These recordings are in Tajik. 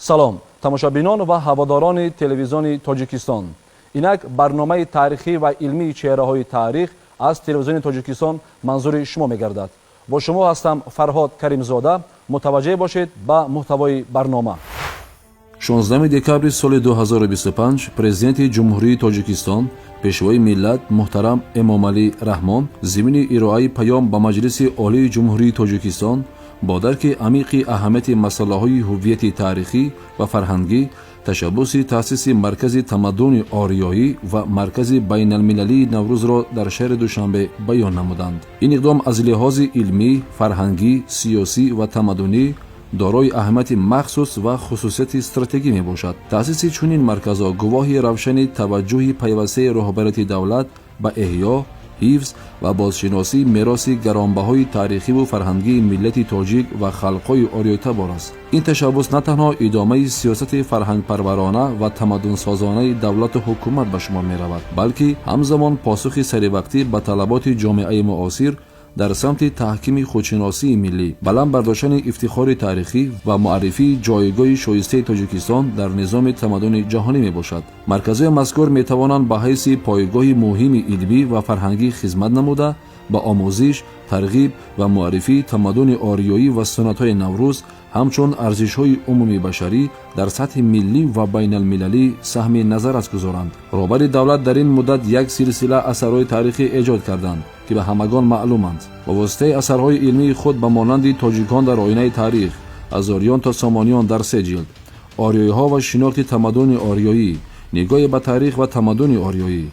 سلام тамошобинон ва ҳаводорони телевизиони Тоҷикистон. Инак барномаи таърихӣ ва илмии чеҳраҳои таърих аз телевизиони Тоҷикистон манзури шумо мегардад. Бо шумо ҳастам Фарҳод Каримзода. Мутаваҷҷеҳ бошед ба муҳтавои барнома. 16 декабри соли 2025 президенти ҷумҳурии Тоҷикистон пешвои миллат муҳтарам Эмомалӣ Раҳмон зимини ироаи паём ба Маҷлиси Олии Ҷумҳурии Тоҷикистон бо дарки амиқи аҳамияти масъалаҳои ҳуввияти таърихӣ ва фарҳангӣ ташаббуси таъсиси маркази тамаддуни ориёӣ ва маркази байналмилалии Наврӯзро дар шаҳри Душанбе баён намуданд. Ин иқдом аз лиҳози илмӣ, фарҳангӣ, сиёсӣ ва тамаддунӣ дорои аҳамияти махсус ва хусусияти стратегӣ мебошад. таъсиси чунин марказҳо гувоҳи равшани таваҷҷӯҳи пайвастаи роҳбарияти давлат ба эҳё, ҳифз ва бозшиносии мероси гаронбаҳои таърихиву фарҳангии миллати тоҷик ва халқҳои ориётабор аст. Ин ташаббус на танҳо идомаи сиёсати фарҳангпарварона ва тамаддунсозонаи давлату ҳукумат ба шумор меравад, балки ҳамзамон посухи саривақтӣ ба талаботи ҷомеаи муосир дар самти таҳкими худшиносии миллӣ, баланд бардоштани ифтихори таърихӣ ва муаррифии ҷойгоҳи шоистаи Тоҷикистон дар низоми тамаддуни ҷаҳонӣ мебошад. Марказҳои мазкур метавонанд ба ҳайси пойгоҳи муҳими илмӣ ва фарҳангӣ хизмат намуда, ба омӯзиш, тарғиб ва муаррифии тамаддуни ориёӣ ва суннатҳои Наврӯз ҳамчун арзишҳои умумии башарӣ дар сатҳи миллӣ ва байналмилалӣ саҳми назарат гузоранд. роҳбари давлат дар ин муддат як силсила асарҳои таърихӣ эҷод карданд, ки ба ҳамагон маълуманд. Ба воситаи асарҳои илмии худ ба монанди Тоҷикон дар оинаи таърих, Азориён то Сомониён дар 3 ҷилд, Ориёиҳо ва шинохти тамаддуни ориёӣ, Нигоҳи ба таърих ва тамаддуни ориёӣ,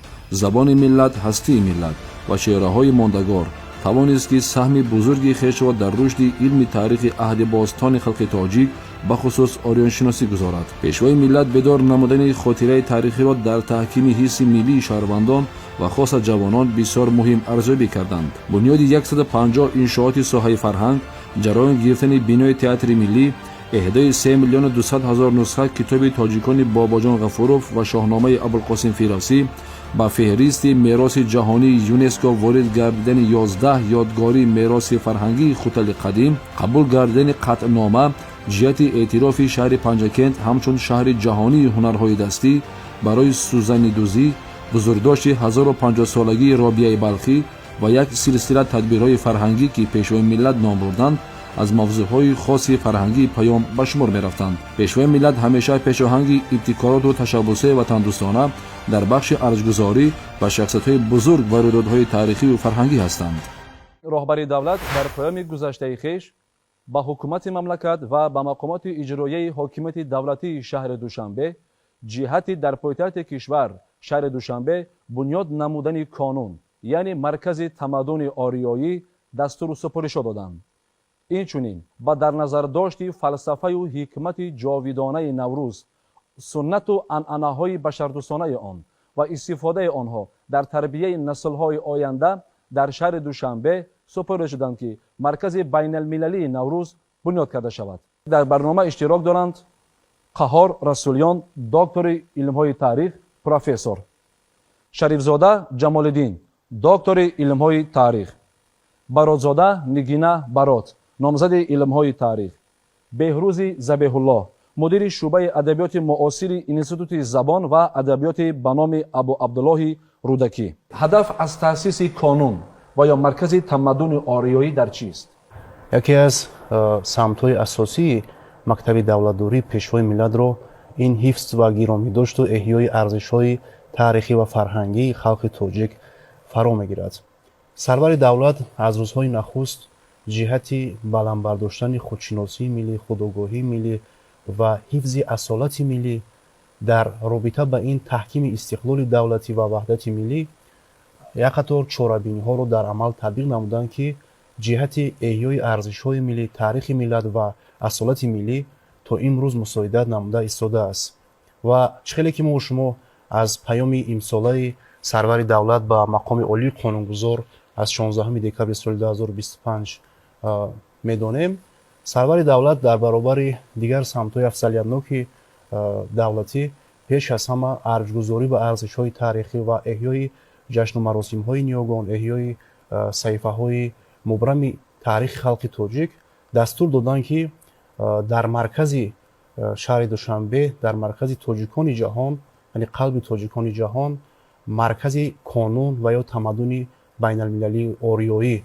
Забони миллат, Ҳастии миллат ва Чеҳраҳои мондагор тавонист ки саҳми бузурги хешро дар рушди илми таърихи аҳди бостони халқи тоҷик ба хусус ориёншиносӣ гузорад. Пешвои миллат бедор намудани хотираи таърихиро дар таҳкими ҳисси миллии шаҳрвандон ва хоса ҷавонон бисёр муҳим арзёбӣ карданд. Бунёди 150 иншооти соҳаи фарҳанг, ҷараёни гирифтани бинои театри миллӣ, эҳдои 3 миллиону 200 ҳазор нусха китоби тоҷикони Бобоҷон Ғафуров ва шоҳномаи Абулқосим Фирдавсӣ, ба феҳристи мероси ҷаҳонии ЮНЕСКО ворид гардидани 11 ёдгории мероси фарҳангии Хутали қадим, қабул гардидани қатънома ҷиҳати эътирофи шаҳри Панҷакент ҳамчун шаҳри ҷаҳонии ҳунарҳои дастӣ барои сӯзанидӯзӣ, бузургдошти 1050-солагии Робияи Балхӣ ва як силсила тадбирҳои фарҳангӣ ки пешвои миллат ном бурданд, аз мавзӯъҳои хоси фарҳангии паём ба шумор мерафтанд. Пешвои миллат ҳамеша пешоҳанги ибтикороту ташаббусҳои ватандӯстона дар бахши арзгузорӣ ба шахсиятҳои бузург ва рӯйдодҳои таърихиву фарҳангӣ ҳастанд. Роҳбари давлат дар поёми гузаштаи хеш ба ҳукумати мамлакат ва ба мақомоти иҷроияи ҳокимияти давлатии шаҳри Душанбе ҷиҳати дар пойтахти кишвар шаҳри Душанбе бунёд намудани конун, яъне маркази тамаддуни ориёӣ дастуру супоришо доданд. Инчунин ба дарназардошти фалсафаю ҳикмати ҷовидонаи Наврӯз, суннату анъанаҳои башардӯстонаи он ва истифодаи онҳо дар тарбияи наслҳои оянда дар шаҳри Душанбе супорида шуданд, ки маркази байналмилалии Наврӯз бунёд карда шавад. Дар барнома иштирок доранд Қаҳор Расулён, доктори илмҳои таърих, профессор; Шарифзода Ҷамолиддин, доктори илмҳои таърих; Бародзода Нигина Барод, номзади илмҳои таърих; Беҳрӯзи Забеҳуллоҳ, мудири шуъбаи адабиёти муосири Институти забон ва адабиёти ба номи Абу Абдуллоҳи Рӯдакӣ. Ҳадаф аз таъсиси конун ва ё маркази тамаддуни ориёӣ дар чист? яке аз самтҳои асосии мактаби давлатдории пешвои миллатро ин ҳифз ва гиромидошту эҳёи арзишҳои таърихӣ ва фарҳангии халқи тоҷик фаро мегирад. сарвари давлат аз рӯзҳои нахуст ҷиҳати баландбардоштани худшиносии миллӣ, худогоҳии миллӣ ва ҳифзи асолати миллӣ дар робита ба ин таҳкими истиқлоли давлатӣ ва ваҳдати миллӣ як қатор чорабиниҳоро дар амал татбиқ намуданд, ки ҷиҳати эҳёи арзишҳои миллӣ, таърихи миллат ва асолати миллӣ то имрӯз мусоидат намуда истодааст. ва чӣ хеле ки мо шумо аз паёми имсолаи сарвари давлат ба мақоми олии қонунгузор аз 16 декабри соли 2025 медонем, сарвари давлат дар баробари дигар самтҳои афзалиятноки давлатӣ пеш аз ҳама арзгузорӣ ба арзишҳои таърихӣ ва эҳёи ҷашну маросимҳои ниёгон, эҳёи саҳифаҳои мубрами таърихи халқи тоҷик дастур доданд, ки дар маркази шаҳри душанбе дар маркази тоҷикони ҷаҳон, яъне қалби тоҷикони ҷаҳон, маркази қонун ва ё тамаддуни байналмилалии ориёӣ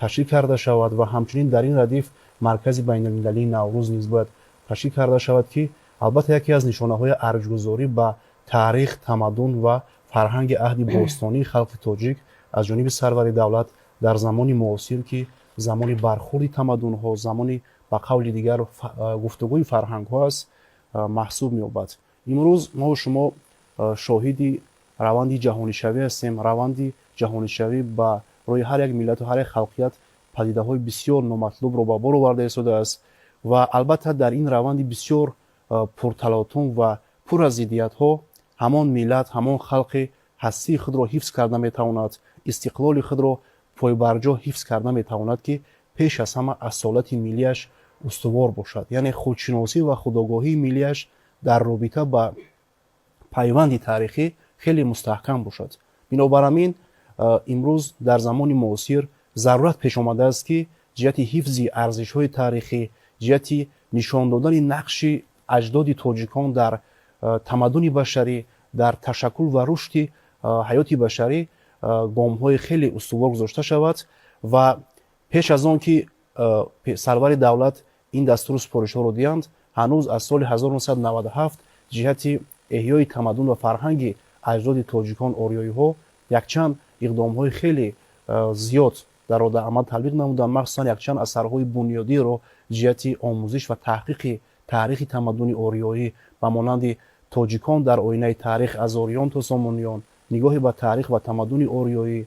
ташкил карда шавад ва ҳамчунин дар ин радиф маркази байналмилалии наврӯз низ бояд ташкил карда шавад, ки албатта яке аз нишонаҳои арҷгузорӣ ба таърих, тамаддун ва фарҳанги аҳди бостонии халқи тоҷик аз ҷониби сарвари давлат дар замони муосир, ки замони бархурди тамаддунҳо, замони ба қавли дигар гуфтугӯи фарҳангҳо аст, маҳсуб меёбад. имрӯз мо шумо шоҳиди раванди ҷаҳонишавӣ ҳастем. Раванди ҷаҳонишавӣ ба рӯи ҳар як миллату ҳар як халқият падидаҳои бисёр номатлубро ба бор оварда истодааст ва албатта дар ин раванди бисёр пурталотум ва пур аз зиддиятҳо ҳамон миллат, ҳамон халқи ҳастии худро ҳифз карда метавонад, истиқлоли худро пойбарҷо ҳифз карда метавонад, ки пеш аз ҳама асолати миллияш устувор бошад. яъне худшиносӣ ва худогоҳии миллияш дар робита ба пайванди таърихӣ хеле мустаҳкам бошад. бинобар ҳамин имрӯз дар замони муосир зарурат пеш омадааст, ки ҷиҳати ҳифзи арзишҳои таърихӣ, ҷиҳати нишон додани нақши аҷдоди тоҷикон дар тамаддуни башарӣ, дар ташаккул ва рушди ҳаёти башарӣ гомҳои хеле устувор гузошта шавад ва пеш аз он ки сарвари давлат ин дастуру супоришҳоро диҳанд, ҳанӯз аз соли 1997 ҷиҳати эҳёи тамаддун ва фарҳанги аҷдоди тоҷикон ориёиҳо якчанд иқдомҳои хеле зиёд дар родамал татбиқ намуданд, махсусан якчанд асарҳои бунёдиро ҷиҳати омӯзиш ва таҳқиқи таърихи тамаддуни ориёӣ ба монанди тоҷикон дар оинаи таърих аз ориён то сомониён, нигоҳи ба таърих ва тамаддуни ориёӣ,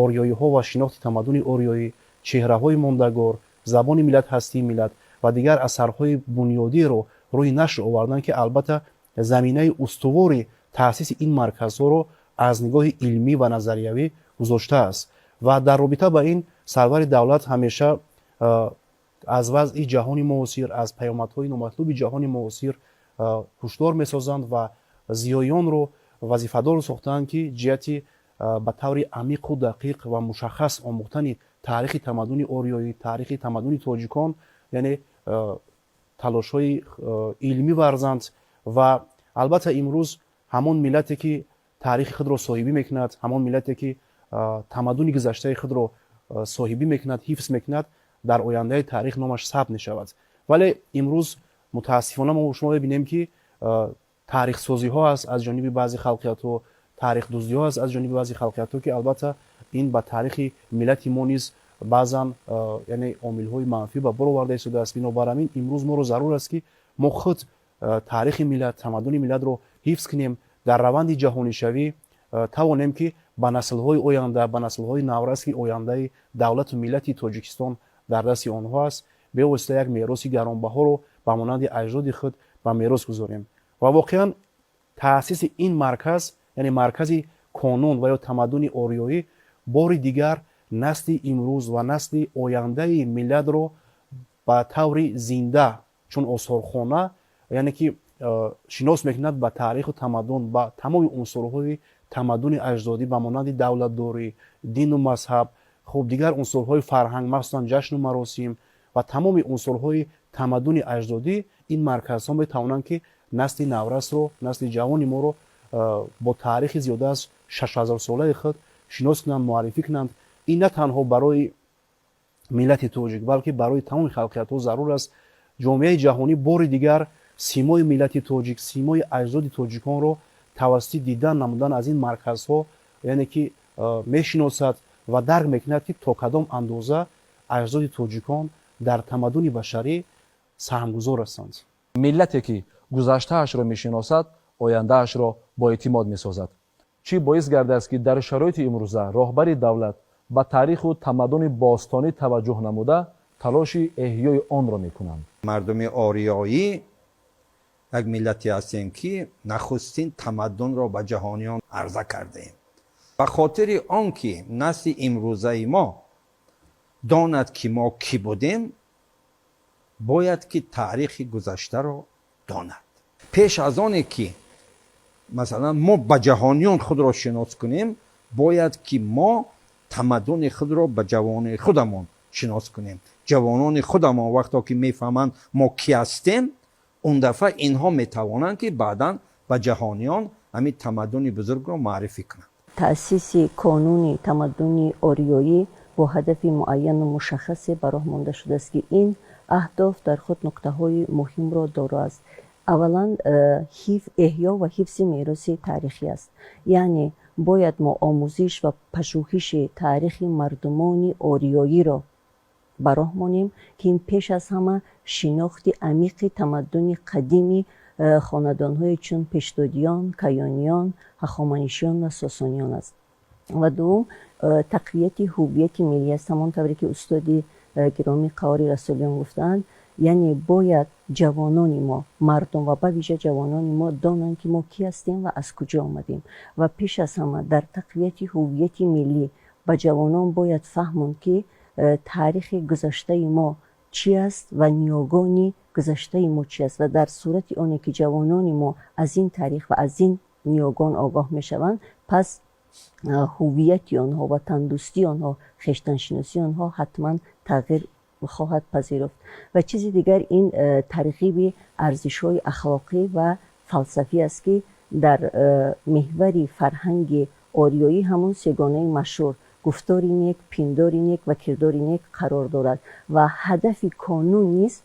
ориёиҳо ва шинохти тамаддуни ориёӣ, чеҳраҳои мондагор, забони миллат, ҳастии миллат ва дигар асарҳои бунёдиро рӯи нашр овардан, ки албатта заминаи устувори таъсиси ин марказҳоро аз нигоҳи илмӣ ва назариявӣ гузоштааст. ва дар робита ба ин сарвари давлат ҳамеша аз вазъи ҷаҳони муосир, аз паёмадҳои номатлуби ҷаҳони муосир ҳушдор месозанд ва зиёёнро вазифадор сохтаанд, ки ҷиҳати ба таври амиқу дақиқ ва мушаххас омӯхтани таърихи тамаддуни ориёӣ, таърихи тамаддуни тоҷикон, яъне талошҳои илмӣ варзанд. ва албатта имрӯз ҳамон миллате, ки таърихи худро соҳибӣ мекунад, ҳамон миллате, ки тамаддуни гузаштаи худро соҳибӣ мекунад, ҳифз мекунад, дар ояндаи таърих номаш сабт мешавад. вале имрӯз мутаассифона мо шумо мебинем, ки таърихсозиҳо аст аз ҷониби баъзе халқиятҳо, таърихдуздиҳо аст аз ҷониби баъзе халқиятҳо, ки албатта ин ба таърихи миллати мо низ баъзан яъне омилҳои манфӣ ба бор оварда истодааст. бинобар ҳамин имрӯз моро зарур аст, ки мо худ таърихи миллат, тамаддуни миллатро ҳифз кунем, дар раванди ҷаҳонишавӣ тавонем, ки ба наслҳои оянда, ба наслҳои наврас, ки ояндаи давлату миллати Тоҷикистон дар дасти онҳо аст, бевосита як мероси гаронбаҳоро ба монанди аҷдоди худ ба мерос гузорем. ва воқеан таъсиси ин марказ, яъне маркази қонун ва ё тамаддуни ориёӣ, бори дигар насли имрӯз ва насли ояндаи миллатро ба таври зинда чун осорхона, яъне ки шинос мекунад ба таъриху тамаддун, ба тамоми унсурҳои тамаддуни аҷдодӣ ба монанди давлатдорӣ, дину мазҳаб, хуб дигар унсурҳои фарҳанг, махсусан ҷашну маросим ва тамоми унсурҳои тамаддуни аҷдодӣ. ин марказҳо метавонанд, ки насли наврасро, насли ҷавони моро бо таърихи зиёда аз 6000 солаи худ шинос кунанд, муаррифӣ кунанд. ин на танҳо барои миллати тоҷик, балки барои тамоми халқиятҳо зарур аст. ҷомеаи ҷаҳонӣ бори дигар симои миллати тоҷик, симои аҷдоди тоҷиконро тавассути дидан намудан аз ин марказҳо, яъне ки мешиносад ва дарк мекунад, ки то кадом андоза аҷдоди тоҷикон дар тамаддуни башарӣ саҳмгузор ҳастанд. миллате ки гузаштаашро мешиносад, ояндаашро боэътимод месозад. чӣ боис гардааст, ки дар шароити имрӯза роҳбари давлат ба таъриху тамаддуни бостонӣ таваҷҷӯҳ намуда, талоши эҳёи онро мекунанд? мардуми ориёӣ як миллате ҳастем, ки нахустин тамаддунро ба ҷаҳониён арза кардаем. ба хотири он ки насли имрӯзаи мо донад, ки мо кӣ будем, бояд ки таърихи гузаштаро донад. пеш аз оне ки масалан мо ба ҷаҳониён худро шинос кунем, бояд ки мо тамаддуни худро ба ҷавонони худамон шинос кунем. ҷавонони худамон вақто ки мефаҳманд мо кӣ ҳастем, اون دفعه اینها میتوانند که بعدا به جهانیان همین تمدن بزرگ رو معرفی کنند. تأسیس کانون تمدن آریایی با هدف معین و مشخصی به راه مانده شده است که این اهداف در خود نکته های مهم را دارا است. اولا احیا و حفظ میراث تاریخی است، یعنی باید ما آموزش و پژوهش تاریخ مردمان آریایی را به راه مانیم که این پیش از همه شناخت عمیق تمدن قدیمی خاندان‌های چون پشتودیان، کیانیان، هخامنشیان و ساسانیان است. و دوم تقویت هویت ملی است، همانطوری که استاد گرامی قواری رسولیان گفتند، یعنی باید جوانان ما، مردم و به ویژه جوانان ما دانند که ما کی هستیم و از کجا آمدیم و پیش از همه در تقویت هویت ملی به جوانان باید فهموند که تاریخ گذشته ما چی است و نیاگان گذشته ما چی است و در صورت آنی که جوانان ما از این تاریخ و از این نیاگان آگاه می شوند، پس هویت آنها و تندرستی آنها، خویشتن‌شناسی آنها حتما تغییر خواهد پذیرفت. و چیزی دیگر این ترغیب ارزش‌های اخلاقی و فلسفی است که در محور فرهنگ آریایی همون سگانه مشهور گفتار نیک، پندار نیک و کردار نیک قرار دارد و هدف کانون نیز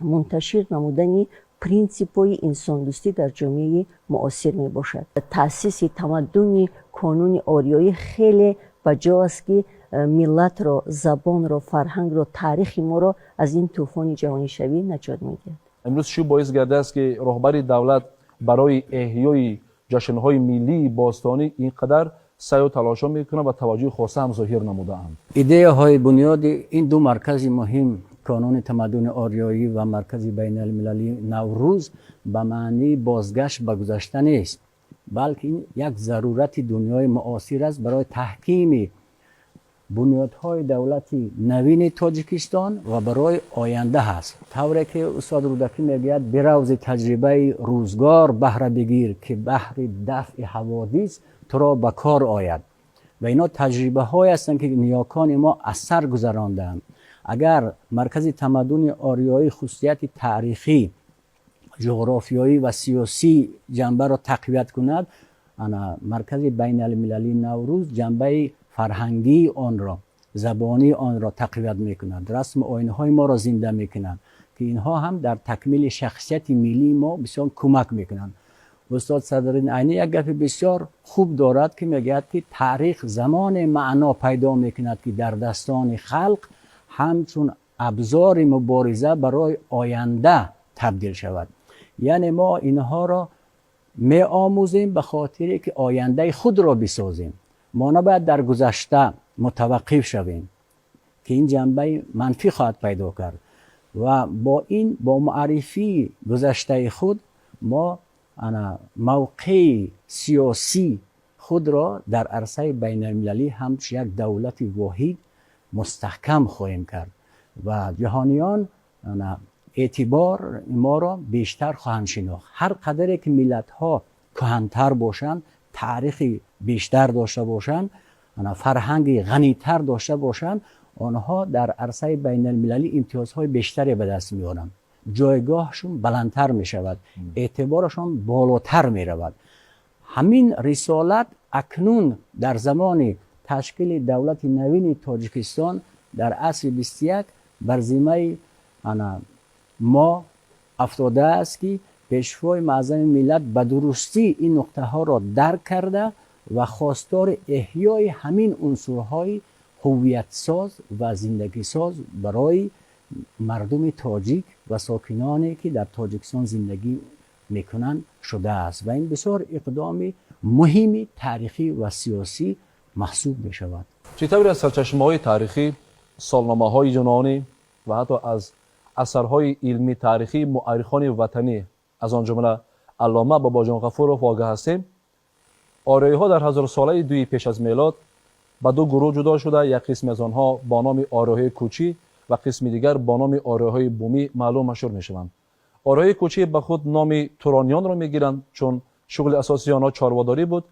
منتشر نمودن پرینسیپ‌های انسان دوستی در جامعه معاصر می باشد. تأسیس تمدن کانون آریایی خیلی بجا است که ملت را، زبان را، فرهنگ را، تاریخ ما را از این طوفان جهانی شوی نجات می‌دهد. امروز چی باعث گرده است که رهبر دولت برای احیای جشن‌های ملی باستانی اینقدر سعی و تلاش میکنند و توجه خاصه هم ظاهر نموده‌اند؟ ایده های بنیاد این دو مرکز مهم، کانون تمدن آریایی و مرکز بین المللی نوروز، به معنی بازگشت به گذشته نیست، بلکه این یک ضرورت دنیای معاصر است برای تحکیم بنیادهای دولتی نوین تاجیکستان و برای آینده هست. طوری که استاد رودکی میگوید بروز تجربه روزگار بهره بگیر که بهر دفع حوادث تو را به کار آید. و اینا تجربه های هستند که نیاکان ما از سر گذراندند. اگر مرکز تمدن آریایی خصوصیت تاریخی، جغرافیایی و سیاسی جنبه را تقویت کند، مرکز بین المللی نوروز جنبه فرهنگی آن را، زبانی آن را تقویت میکنند، رسم آیین های ما را زنده میکنند که اینها هم در تکمیل شخصیت ملی ما بسیار کمک میکنند. استاد صدرالدین عینی یک گپ بسیار خوب دارد که میگوید که تاریخ زمان معنا پیدا میکند که در دستان خلق همچون ابزار مبارزه برای آینده تبدیل شود. یعنی ما اینها را می آموزیم به خاطری که آینده خود را بسازیم. ما نباید در گذشته متوقف شویم که این جنبه منفی خواهد پیدا کرد و با معرفی گذشته خود ما موقع سیاسی خود را در عرصه بین المللی همچون یک دولت واحد مستحکم خواهیم کرد و جهانیان اعتبار ما را بیشتر خواهند شناخت. هر قدری که ملت ها کهن‌تر باشند، تاریخی بیشتر داشته باشند، فرهنگی غنی‌تر داشته باشند، آنها در عرصه بین المللی امتیازهای بیشتری به دست می‌آورند. جایگاهشون بلندتر می شود، اعتبارشون بالاتر می رود. همین رسالت اکنون در زمان تشکیل دولت نوین تاجیکستان در عصر 21 بر ذمه ما افتاده است که پیشوای معظم ملت به درستی این نقطه ها را درک کرده و خواستار احیای همین عنصرهای هویت ساز و زندگی ساز برای مردم تاجیک و ساکنانی که در تاجیکستان زندگی میکنند شده است و این بسیار اقدام مهمی تاریخی و سیاسی محسوب می شود. چطور از سرچشمه‌های تاریخی، سالنامه‌های یونانی و حتی از اثرهای علمی تاریخی مورخان وطنی از آن جمله علامه باباجان غفورов آگاه هستیم؟ آریایی‌ها در هزار ساله دوی پیش از میلاد به دو گروه جدا شده، یک قسم از آنها با نام آریایی‌های کوچی و قسم دیگر با نام آریایی‌های بومی معلوم مشهور می‌شوند. آریایی‌های کوچی به خود نام تورانیان را می‌گیرند چون شغل اساسی آنها چارواداری بود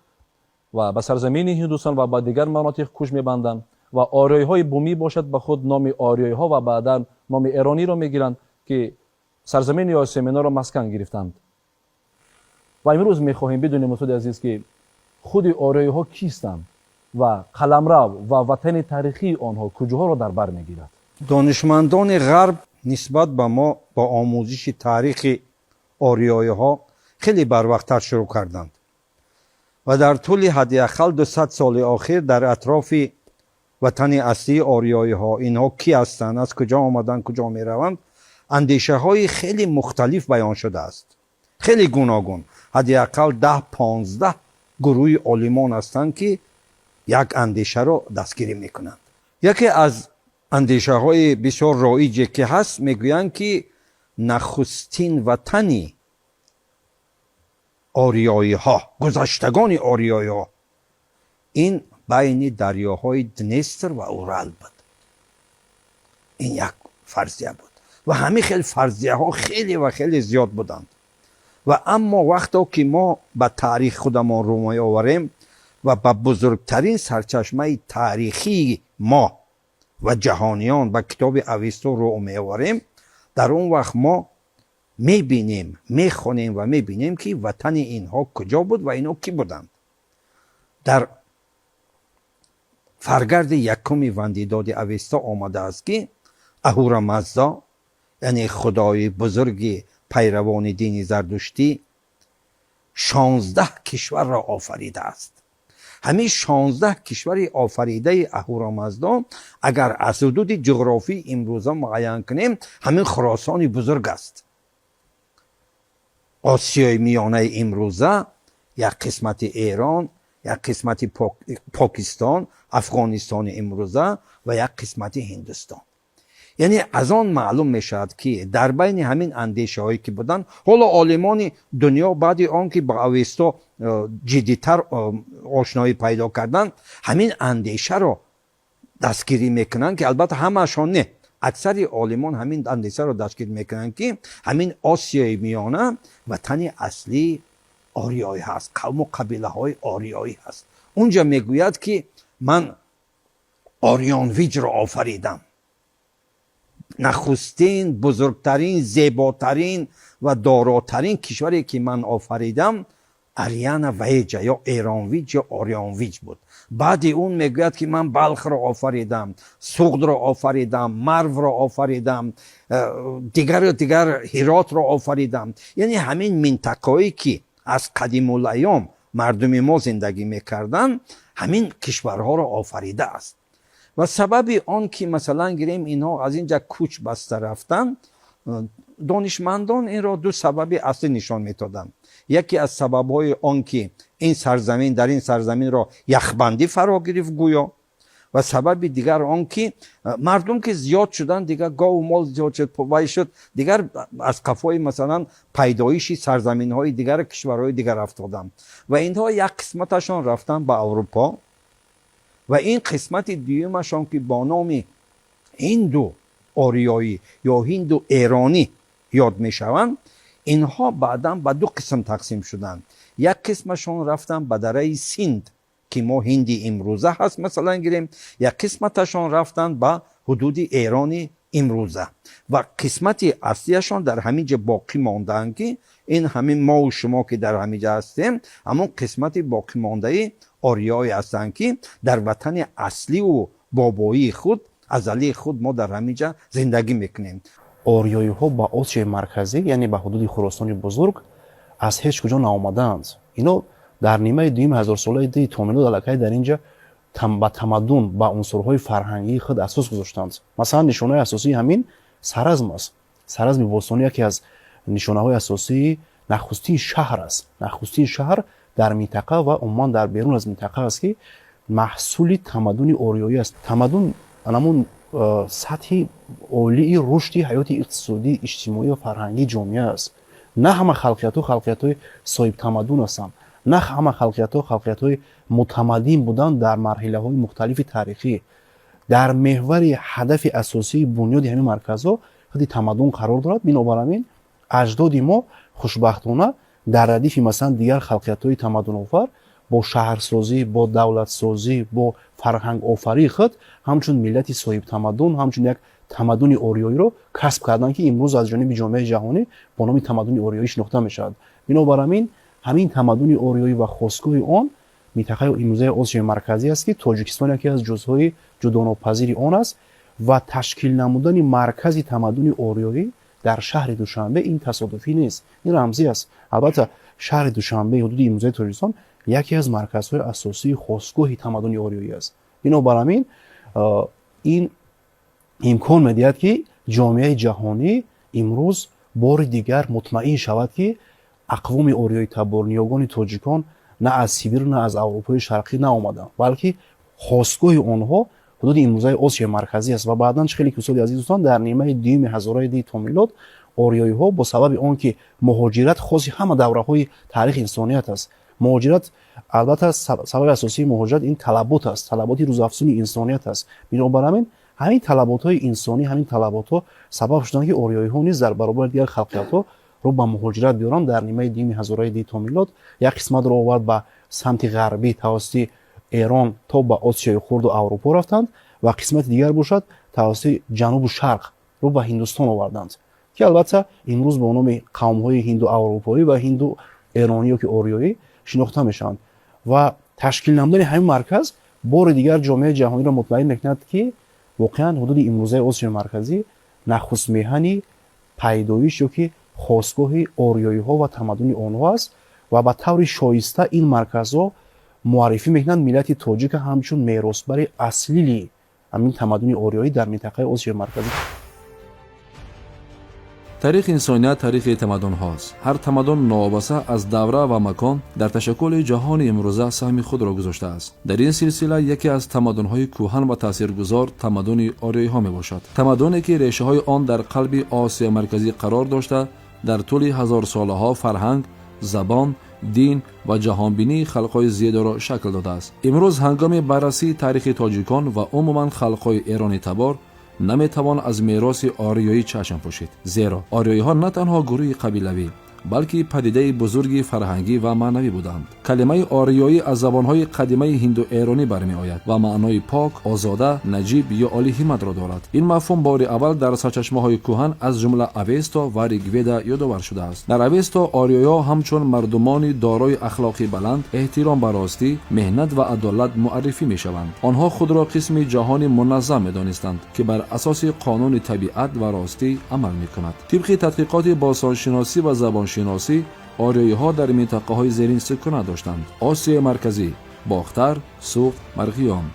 و به سرزمین هندوستان و به دیگر مناطق کوچ می‌بندند و آریایی‌های بومی باشد به خود نام آریایی‌ها و بعداً نام ایرانی را می‌گیرند که سرزمین آسیمینا را مسکن گرفتند. و امروز میخواهیم بدونیم مسعود عزیز که خود آریایی ها کیستند و قلمرو و وطن تاریخی آنها کجاها را در بر میگیرد. دانشمندان غرب نسبت به ما با آموزش تاریخ آریایی ها خیلی بروقتر شروع کردند و در طول حداقل 200 سال اخیر در اطراف وطن اصلی آریایی ها اینها کی هستند، از کجا آمدند، کجا می روند، اندیشه های خیلی مختلف بیان شده است، خیلی گوناگون. حداقل 10-15 گروه عالمان هستند که یک اندیشه را دستگیری میکنند. یکی از اندیشه های بسیار رایجی که هست میگویند که نخستین وطنی آریایی ها، گذشتگان آریایی ها، این بین دریاهای دنستر و اورال بود. این یک فرضیه بود و همین خیلی فرضیه ها خیلی و خیلی زیاد بودند. و اما وقتی که ما به تاریخ خودمان رو می آوریم و به بزرگترین سرچشمه تاریخی ما و جهانیان و کتاب اویستو رو می آوریم، در اون وقت ما می بینیم، می خونیم و می بینیم که وطن اینها کجا بود و اینها کی بودند. در فرگرد یکم وندیداد اویستا آمده است که اهورامزدا، یعنی خدای بزرگ پیروان دین زردشتی، 16 کشور را آفریده است. همین 16 کشور آفریده اهورامزدا اگر از حدود جغرافی امروزه معین کنیم، همین خراسان بزرگ است. آسیای میانه امروزه، یک قسمت ایران، یک قسمت پاکستان، افغانستان امروزه و یک قسمت هندوستان. یعنی از آن معلوم می شود که در بین همین اندیشه هایی که بودن، حالا عالمان دنیا بعد آن که با اویستا جدیتر آشنایی پیدا کردن، همین اندیشه را دستگیری میکنن که البته همه‌شان نه، اکثر عالمان همین اندیشه را دستگیر میکنن که همین آسیای میانه وطن اصلی آریایی هست، قوم و قبیله های آریایی هست. اونجا میگوید که من آریان ویج را آفریدم، نخستین، بزرگترین، زیباترین و داراترین کشوری که من آفریدم اریان ویج یا ایران ویج یا آریان ویج بود. بعد اون میگوید که من بلخ را آفریدم، سغد را آفریدم، مرو را آفریدم، دیگر هرات را آفریدم. یعنی همین منطقه‌ای که از قدیم الایام مردم ما زندگی میکردن، همین کشورها را آفریده است. و سبب آن که مثلا گیریم اینها از اینجا کوچ بسته رفتن، دانشمندان این را دو سبب اصلی نشان میدادند. یکی از سببهای آن که این سرزمین، در این سرزمین را یخبندی فرا گرفت گویا، و سبب دیگر آن که مردم که زیاد شدن، دیگر گاو و مال زیاد شد، پوای شد، دیگر از قفای مثلا پیدایشی سرزمین های دیگر، کشورهای دیگر افتادند و اینها یک قسمتشان رفتن به اروپا و این قسمت دیومشان که با نام هندو آریایی یا هندو ایرانی یاد می شوند، اینها بعدا به دو قسم تقسیم شدند. یک قسمشان رفتن به دره سیند که ما هندی امروزه هست مثلا گیریم، یک قسمتشان رفتن به حدود ایران امروزه و قسمت اصلیشان در همینجا باقی ماندن که این همین ما و شما که در همینجا هستیم، همون قسمت باقی مانده آریایی هستند که در وطن اصلی و بابایی خود، ازلی خود ما در همینجا زندگی میکنیم. آریایی ها با آسیای مرکزی، یعنی به حدود خراسان بزرگ، از هیچ کجا نآمدند. اینا در نیمه دویم هزار ساله دی تامینو دلکای در اینجا با تمدن، با عنصرهای فرهنگی خود اساس گذاشتند. مثلا نشانه اساسی همین سرزم است. سرزم باستانی یکی از نشانه های اساسی نخستی شهر است. نخستی شهر در منطقه و عموما در بیرون از منطقه است که محصول تمدن آریایی است. تمدن همون سطح عالی رشد حیات اقتصادی، اجتماعی و فرهنگی جامعه است. نه همه خلقیت‌های صاحب تمدن هستند، نه همه خلقیت‌های متمدن بودن در مرحله‌های مختلف تاریخی. در محور هدف اساسی بنیاد همین مرکزها خود تمدن قرار دارد. بنابر همین اجداد ما خوشبختانه در ردیف مثلا دیگر خلقیت‌های تمدن آفر бо шаҳрсозӣ, бо давлатсозӣ, бо фарҳанг офарии худ ҳамчун миллати соҳибтамаддун, ҳамчун як тамаддуни ориёиро касб карданд, ки имрӯз аз ҷониби ҷомеаи ҷаҳонӣ бо номи тамаддуни ориёӣ шинохта мешавад. Бинобар ҳамин ҳамин тамаддуни ориёӣ ва хостгоҳи он минтақаи имрӯзаи Осиёи марказӣ аст, ки Тоҷикистон яке аз ҷузъҳои ҷудонопазири он аст ва ташкил намудани маркази тамаддуни ориёӣ дар шаҳри Душанбе ин тасодуфӣ нест, ин рамзӣ аст. Албатта шаҳри Душанбе ҳудуди имрӯзаи Тоҷикистон яке аз марказҳои асосии хостгоҳи тамаддуни ориёӣ аст. Бинобар ҳамин ин имкон медиҳад, ки ҷомеаи ҷаҳонӣ имрӯз бори дигар мутмаин шавад, ки ақвоми ориёитабор, ниёгони тоҷикон на аз Сибир, на аз Аврупои Шарқӣ наомаданд, балки хостгоҳи онҳо ҳудуди имрӯзаи Осиёи марказӣ аст. Ва баъдан чихеле кусоли азиз дӯстон, дар нимаи дуюми ҳазораи ди то милод ориёиҳо бо сабаби он ки муҳоҷират хоси ҳама давраҳои таърихи инсоният аст. Муҳоҷират албатта сабаби асосии муҳоҷират ин талабот аст, талаботи рӯзафзуни инсоният аст. Бинобар ҳамин ҳамин талаботҳои инсонӣ, ҳамин талаботҳо сабаб шуданд, ки ориёиҳо низ дар баробари дигар халқиятҳо ро ба муҳоҷират биёранд. Дар нимаи дуюми ҳазораи ди то милод як қисматро овард ба самти ғарбӣ тавассути Эрон то ба Осиёи Хурду Аврупо рафтанд ва қисмати дигар бошад тавассути ҷанубу шарқ ро ба Ҳиндустон оварданд, ки албатта имрӯз бо номи қавмҳои ҳинду-аврупоӣ ва ҳинду-эронӣ ёки ориёӣ шинохта мешаванд. Ва ташкил намудани ҳамин марказ бори дигар ҷомеаи ҷаҳониро мутмаин мекунад, ки воқеан ҳудуди имрӯзаи Осиёи марказӣ нахуст меҳани пайдоиш ёки хостгоҳи ориёиҳо ва тамаддуни онҳо аст ва ба таври шоиста ин марказҳо муаррифӣ мекунанд миллати тоҷика ҳамчун меросбари аслии ҳамин тамаддуни ориёӣ дар минтақаи Осиёи марказӣ. таърихи инсоният таърихи тамаддунҳост. ҳар тамаддун новобаста аз давра ва макон дар ташаккули ҷаҳони имрӯза саҳми худро гузоштааст. дар ин силсила яке аз тамаддунҳои кӯҳан ва таъсиргузор тамаддуни ориёиҳо мебошад. тамаддуне ки решаҳои он дар қалби Осияи марказӣ қарор дошта, дар тӯли ҳазорсолаҳо фарҳанг, забон, дин ва ҷаҳонбинии халқҳои зиёдеро шакл додааст. имрӯз ҳангоми баррасии таърихи тоҷикон ва умуман халқҳои эрони табор наметавон аз мероси ориёӣ чашм пӯшид. зеро ориёиҳо на танҳо гурӯҳи қабилавӣ, балки падидаи бузурги фарҳангӣ ва маънавӣ буданд. калимаи ориёӣ аз забонҳои қадимаи ҳинду-эронӣ бармеояд ва маънои пок, озода, наҷиб ё олиҳиматро дорад. ин мафҳум бори аввал дар сарчашмаҳои кӯҳан аз ҷумла авесто ва ригведа ёдовар шудааст. дар авесто ориёиҳо ҳамчун мардумони дорои ахлоқи баланд, эҳтиром ба ростӣ, меҳнат ва адолат муаррифӣ мешаванд. онҳо худро қисми ҷаҳони муназзам медонистанд, ки бар асоси қонуни табиат ва ростӣ амал мекунад. тибқи тадқиқоти босоншиносӣ ва забоншиносӣ, ориёиҳо дар минтақаҳои зерин сукунат доштанд: Осиёи марказӣ, Бохтар, Суғд, Марғиён,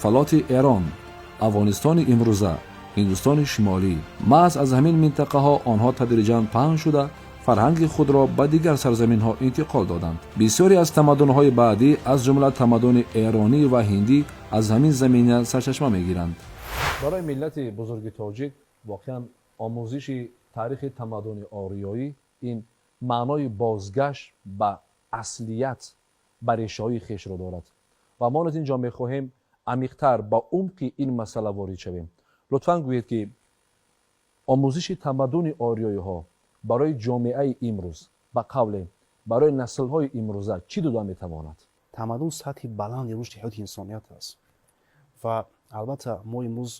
фалоти Эрон, Афғонистони имрӯза, Ҳиндустони шимолӣ. маҳз аз ҳамин минтақаҳо онҳо тадриҷан паҳн шуда, фарҳанги худро ба дигар сарзаминҳо интиқол доданд. бисёре аз тамаддунҳои баъдӣ аз ҷумла тамаддуни эронӣ ва ҳиндӣ аз ҳамин замина сарчашма мегиранд. барои миллати бузурги тоҷик воқеан омӯзиши таърихи тамаддуни ориёӣ ин маънои бозгашт ба аслият, ба решаҳои хешро дорад ва мо низ ин ҷо мехоҳем амиқтар ба умқи ин масъала ворид шавем. лутфан гӯед, ки омӯзиши тамаддуни ориёиҳо барои ҷомеаи имрӯз ба қавле барои наслҳои имрӯза чӣ дода метавонад? тамаддун сатҳи баланди рушди ҳаёти инсоният аст ва албатта мо имрӯз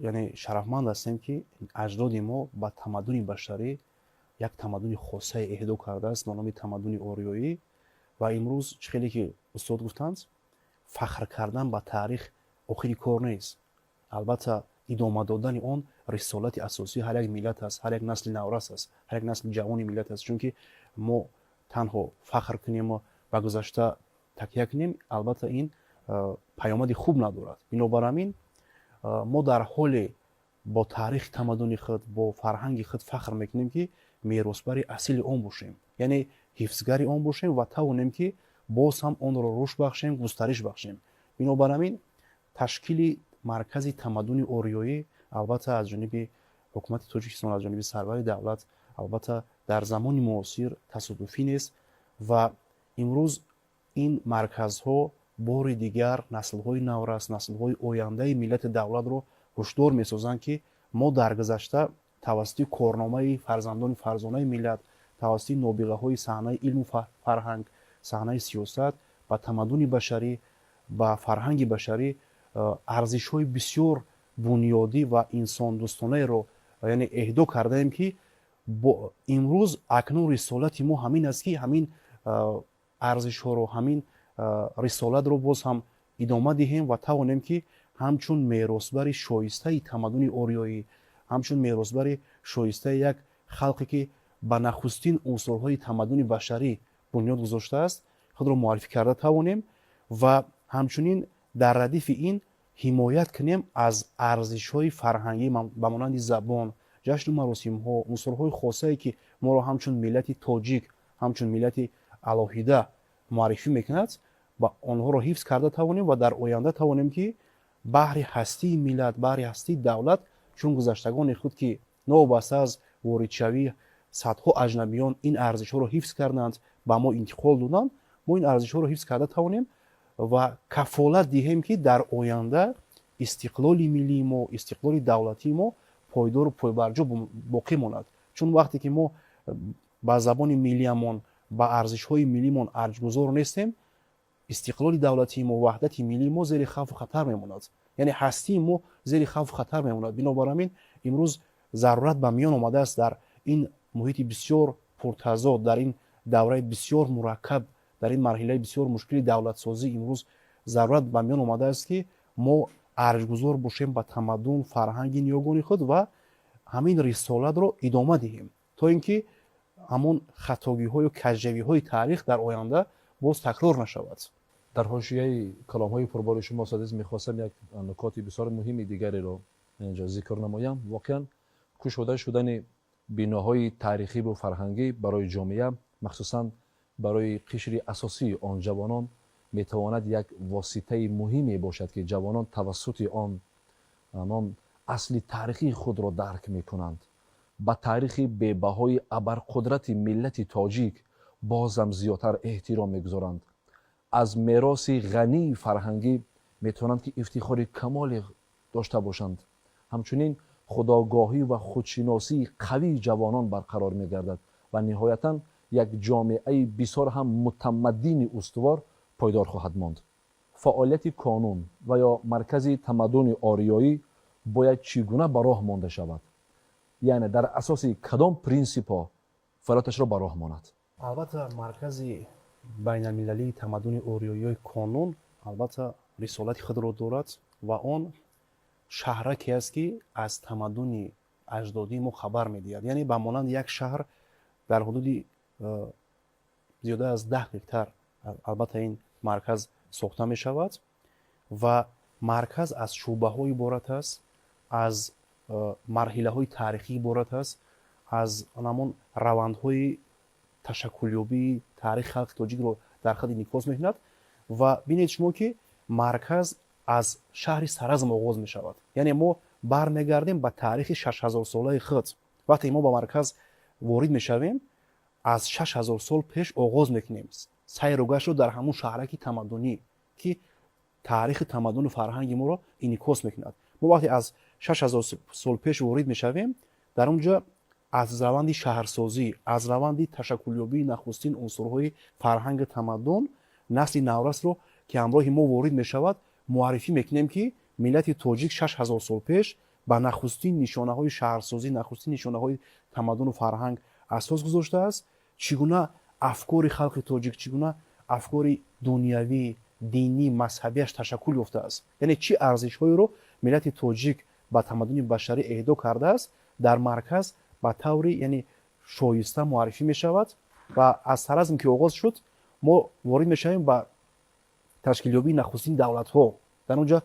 яъне шарафманд ҳастем, ки аҷдоди мо ба тамаддуни башарӣ як тамаддуни хосае эҳдо кардааст бо номи тамаддуни ориёӣ ва имрӯз чӣ хеле ки устод гуфтанд, фахр кардан ба таърих охири кор нест. албатта идома додани он рисолати асосии ҳар як миллат аст, ҳар як насли наврас аст, ҳар як насли ҷавони миллат аст. чунки мо танҳо фахр кунем ба гузашта такя кунем, албатта ин паёмади хуб надорад. бинобар ҳамин мо дар ҳоле бо таърихи тамаддуни худ, бо фарҳанги худ фахр мекунем, ки меросбари асли он бошем, яъне ҳифзгари он бошем ва тавонем, ки боз ҳам онро рушд бахшем, густариш бахшем. бинобар ҳамин ташкили маркази тамаддуни ориёӣ албатта аз ҷониби ҳукумати Тоҷикистон, аз ҷониби сарвари давлат албатта дар замони муосир тасодуфӣ нест ва имрӯз ин марказҳо бори дигар наслҳои наврас, наслҳои ояндаи миллати давлатро ҳушдор месозанд, ки мо дар гузашта тавассути корномаи фарзандони фарзонаи миллат, тавассути нобиғаҳои саҳнаи илму фарҳанг, саҳнаи сиёсат ба тамаддуни башарӣ, ба фарҳанги башарӣ арзишҳои бисёр бунёдӣ ва инсондӯстонаеро яъне эҳдо кардаем, ки имрӯз акнун рисолати мо ҳамин аст, ки ҳамин арзишҳоро, ҳамин рисолатро боз ҳам идома диҳем ва тавонем, ки ҳамчун меросбари шоистаи тамаддуни ориёӣ, ҳамчун меросбари шоистаи як халқе, ки ба нахустин унсурҳои тамаддуни башарӣ бунёд гузоштааст, худро муаррифӣ карда тавонем ва ҳамчунин дар радифи ин ҳимоят кунем аз арзишҳои фарҳангӣ ба монанди забон, ҷашну маросимҳо, унсурҳои хосае, ки моро ҳамчун миллати тоҷик, ҳамчун миллати алоҳида муаррифӣ мекунад, ба онҳоро ҳифз карда тавонем ва дар оянда тавонем, ки баҳри ҳастии миллат, баҳри ҳастии давлат, чун гузаштагони худ, ки новобаста аз воридшавӣ садҳо аҷнабиён ин арзишҳоро ҳифз карданд, ба мо интиқол доданд, мо ин арзишҳоро ҳифз карда тавонем ва кафолат диҳем, ки дар оянда истиқлоли миллии мо, истиқлоли давлатии мо пойдору пойбарҷо боқӣ монад. Чун вақте ки мо ба забони миллиямон, ба арзишҳои миллиимон арҷгузор нестем, истиқлоли давлатии мо, ваҳдати миллии мо зери хавфу хатар мемонад, яъне ҳастии мо зери хавфу хатар мемонад. Бинобар ҳамин имрӯз зарурат ба миён омадааст дар ин муҳити бисёр пуртазод, дар ин давраи бисёр мураккаб, дар ин марҳилаи бисёр мушкили давлатсозӣ имрӯз зарурат ба миён омадааст, ки мо арҷгузор бошем ба тамаддун, фарҳанги ниёгони худ ва ҳамин рисолатро идома диҳем, то ин ки ҳамон хатогиҳою каҷавиҳои таърих дар оянда боз такрор нашавад. дар ҳошияи каломҳои пурбори шумо садиз мехостам як нукоти бисёр муҳими дигареро инҷо зикр намоям. Воқеан кушода шудани биноҳои таърихиву фарҳангӣ барои ҷомеа, махсусан барои қишри асосии он ҷавонон метавонад як воситаи муҳиме бошад, ки ҷавонон тавассути он асли таърихии худро дарк мекунанд. ба таърихи бебаҳои абарқудрати миллати тоҷик бозам зиёдтар эҳтиром мегузоранд. аз мероси ғании фарҳангӣ метавонанд, ки ифтихори камоле дошта бошанд. ҳамчунин худогоҳӣ ва худшиносии қавии ҷавонон барқарор мегардад ва ниҳоятан як ҷомеаи бисёр ҳам мутамаддини устувор пойдор хоҳад монд. фаъолияти конун ва ё маркази тамаддуни ориёӣ бояд чӣ гуна ба роҳ монда шавад, яъне дар асоси кадом принсипҳо фаъолияташро ба роҳ монад? албатта маркази байналмилалии тамаддуни ориёии конун албатта рисолати худро дорад ва он шаҳраке аст, ки аз тамаддуни аҷдодии мо хабар медиҳад. Яъне ба монанди як шаҳр дар ҳудуди зиёда аз 10 гектар албатта ин марказ сохта мешавад ва марказ аз шӯъбаҳо иборат аст, аз марҳилаҳои таърихӣ иборат аст, аз ҳамон равандҳои ташаккулёбии таърихи халқи тоҷикро дар худ инъикос мекунад ва бинед шумо, ки марказ аз шаҳри Саразм оғоз мешавад. Яъне мо бармегардем ба таърихи 6000-солаи худ. вақте мо ба марказ ворид мешавем, аз 6000 сол пеш оғоз мекунем сайру гаштро дар ҳамон шаҳраки тамаддунӣ, ки таърихи тамаддуну фарҳанги моро инъикос мекунад. мо вақте аз 6000 сол пеш ворид мешавем, дар он ҷо аз раванди шаҳрсозӣ, аз раванди ташаккулёбии нахустин унсурҳои фарҳанги тамаддун, насли наврасро, ки ҳамроҳи мо ворид мешавад, муаррифӣ мекунем, ки миллати тоҷик 6000 сол пеш ба нахустин нишонаҳои шаҳрсозӣ, нахустин нишонаҳои тамаддуну фарҳанг асос гузоштааст. чӣ гуна афкори халқи тоҷик, чӣ гуна афкори дунявӣ, динӣ, мазҳабиаш ташаккул ёфтааст. яъне чӣ арзишҳоеро миллати тоҷик ба тамаддуни башарӣ эҳдо кардааст, дар марказ ба таври яъне шоиста муаррифӣ мешавад ва аз Саразм ки оғоз шуд, мо ворид мешавем ба ташкилёбии нахустин давлатҳо. дар он ҷо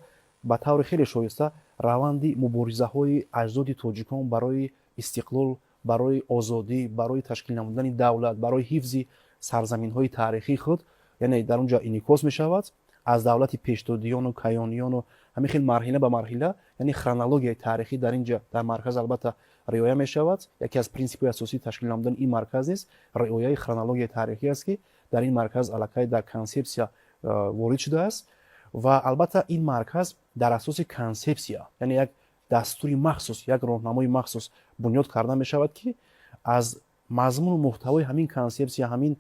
ба таври хеле шоиста раванди муборизаҳои аҷдоди тоҷикон барои истиқлол, барои озодӣ, барои ташкил намудани давлат, барои ҳифзи сарзаминҳои таърихии худ, яъне дар он ҷо инъикос мешавад. аз давлати пештодиёну кайёниёну ҳамин хел марҳила ба марҳила, яъне хронологияи таърихӣ дар ин ҷо дар марказ албатта риоя мешавад. яке аз принсипҳои асосии ташкил намудани ин марказ низ риояи хронологияи таърихӣ аст, ки дар ин марказ аллакай дар консепсия ворид шудааст ва албатта ин марказ дар асоси консепсия, яъне як дастури махсус, як роҳнамои махсус бунёд карда мешавад, ки аз мазмуну муҳтавои ҳамин консепсия, ҳамин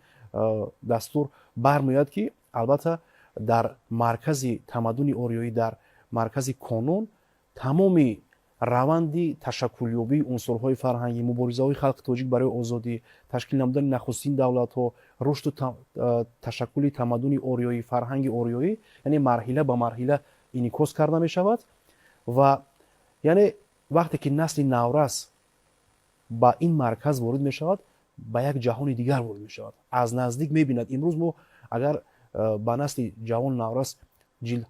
дастур бармеояд ки албатта дар маркази тамаддуни ориёӣ, дар маркази қонун тамоми раванди ташаккулёбии унсурҳои фарҳангӣ, муборизаҳои халқи тоҷик барои озодӣ, ташкил намудани нахустин давлатҳо, рушду ташаккули тамаддуни ориёӣ, фарҳанги ориёӣ, яъне марҳила ба марҳила инъикос карда мешавад. ва яъне вақте ки насли наврас ба ин марказ ворид мешавад, ба як ҷаҳони дигар ворид мешавад, аз наздик мебинад. имрӯз мо агар ба насли ҷавон наврас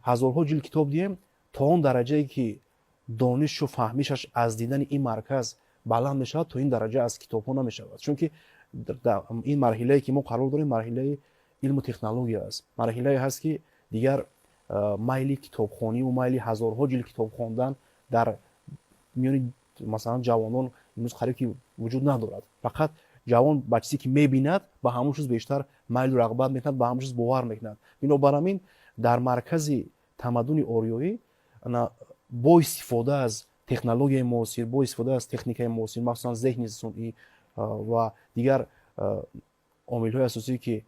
ҳазорҳо ҷилд китоб диҳем, то он дараҷае ки донишу фаҳмишаш аз дидани ин марказ баланд мешавад, то ин дараҷа аз китобҳо намешавад. чунки ин марҳилае ки мо қарор дорем марҳилаи илму технология аст. марҳилае ҳаст ки дигар майли китобхониву майли ҳазорҳо ҷилд китоб хондан дар миёни масалан ҷавонон имрӯз қариб ки вуҷуд надорад. фақат ҷавон ба чизе ки мебинад ба ҳамон чиз бештар майлу рағбат мекунад, ба ҳамон чиз бовар мекунад. бинобар ҳамин дар маркази тамаддуни ориёӣ бо истифода аз технологияи муосир, бо истифода аз техникаи муосир, махсусан зеҳни сунъӣ ва дигар омилҳои асосие ки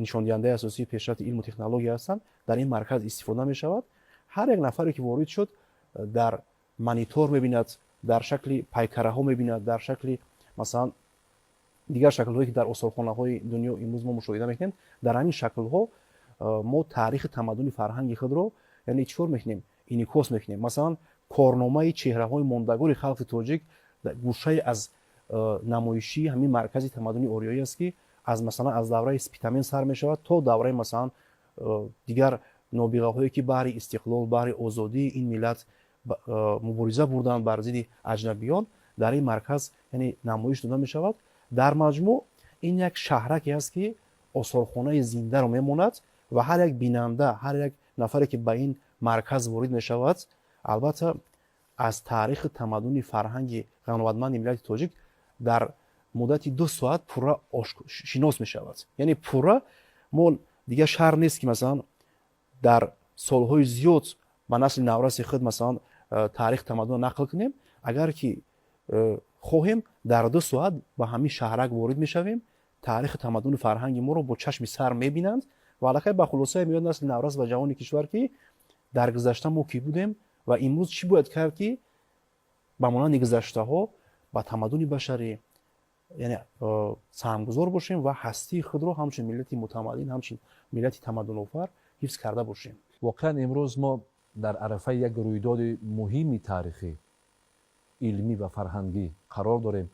нишондиҳандаи асосии пешрафти илму технология ҳастанд, дар ин марказ истифода мешавад. ҳар як нафаре ки ворид шуд дар монитор мебинад, дар шакли пайкараҳо мебинад, дар шакли масалан дигар шаклҳое ки дар осорхонаҳои дунё имрӯз мо мушоҳида мекунем. дар ҳамин шаклҳо мо таърихи тамаддуни фарҳанги худро яъне чикор мекунем, инъикос мекунем. масалан корномаи чеҳраҳои мондагори халқи тоҷик гӯшае аз намоишии ҳамин маркази тамаддуни ориёӣ аст ки масалан аз давраи спитамен сар мешавад то давраи масалан дигар нобиғаҳое ки баҳри истиқлол, баҳри озодии ин миллат мубориза бурданд бар зидди аҷнабиён, дар ин марказ яъне намоиш дода мешавад. дар маҷмӯъ ин як шаҳраке аст ки осорхонаи зиндаро мемонад ва ҳар як бинанда, ҳар як нафаре ки ба ин марказ ворид мешавад, албатта аз таърихи тамаддуни фарҳанги ғановатманди миллати тоҷик дар муддати 2 соат пурра шинос мешавад. яъне пурра мо дигар шаҳр нест ки масалан дар солҳои зиёд ба насли навраси худ масалан таърихи тамаддунро нақл кунем. агар ки хоҳем дар 2 соат ба ҳамин шаҳрак ворид мешавем, таърихи тамаддуни фарҳанги моро бо чашми сар мебинанд ва аллакай ба хулоса меояд насли наврас ва ҷавони кишвар ки дар гузашта мо кӣ будем ва имрӯз чӣ бояд кард ки ба монанди гузаштаҳо ба тамаддуни башарӣ яъне саҳмгузор бошем ва ҳастии худро ҳамчун миллати мутамаддин, ҳамчун миллати тамаддунофар ҳифз карда бошем. воқеан имрӯз мо дар арафаи як рӯйдоди муҳими таърихӣ, илмӣ ва фарҳангӣ қарор дорем.